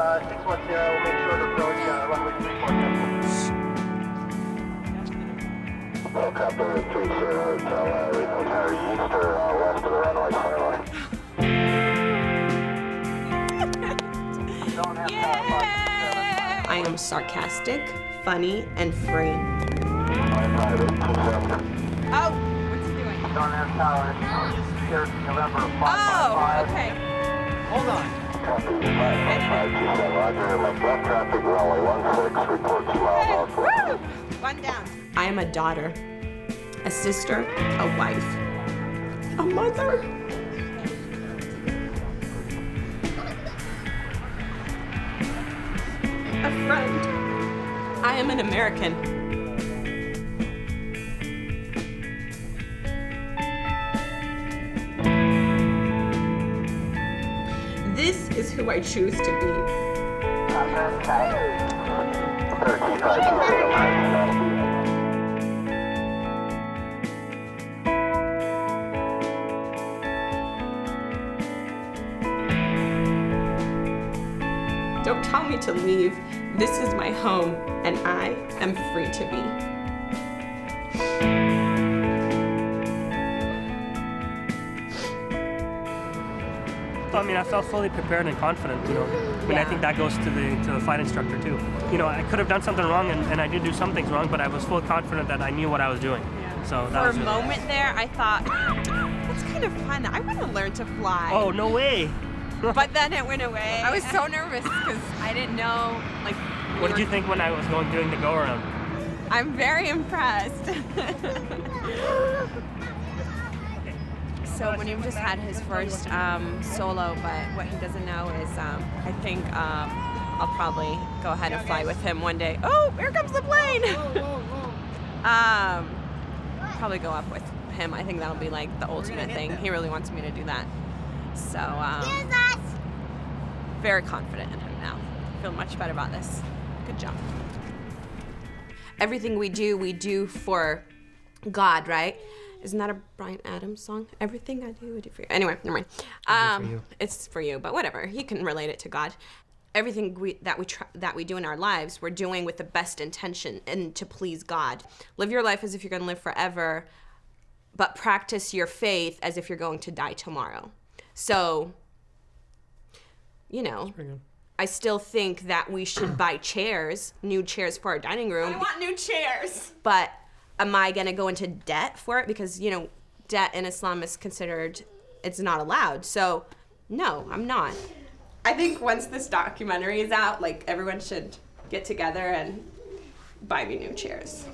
610, we'll make sure to approach runway 34. Copy 30, tell Reno Tower east or west of the runway, clear line. I am sarcastic, funny, and free. Oh, what's he doing? Don't have tower, here November 555. Oh, okay. Hold on. Copy 5527, Roger, make left traffic, runway 16, report 2 miles northwest. Woo! One down. I am a daughter, a sister, a wife, a mother. A friend. I am an American. This is who I choose to be. 3520, Don't tell me to leave. This is my home, and I am free to be. I mean, I felt fully prepared and confident, you know. I mean, I think that goes to the flight instructor too. You know, I could have done something wrong, and I did do some things wrong, but I was fully confident that I knew what I was doing. So that For was a really moment there, I thought, that's kind of fun. I want to learn to fly. Oh, no way! But then it went away. I was so nervous because I didn't know, like. What did you think when I was doing the go-around? I'm very impressed. So William just had his first solo, but what he doesn't know is I think I'll probably go ahead and fly with him one day. Oh, here comes the plane! Probably go up with him. I think that'll be like the ultimate thing. He really wants me to do that. So, very confident in him now. Feel much better about this. Good job. Everything we do for God, right? Isn't that a Bryan Adams song? Everything I do for you. Anyway, never mind. It's for you, but whatever. You can relate it to God. Everything that we do in our lives, we're doing with the best intention and to please God. Live your life as if you're going to live forever, but practice your faith as if you're going to die tomorrow. So, you know, I still think that we should buy chairs, new chairs for our dining room. I want new chairs. But am I going to go into debt for it? Because, you know, debt in Islam is considered, it's not allowed. So, no, I'm not. I think once this documentary is out, like, everyone should get together and buy me new chairs.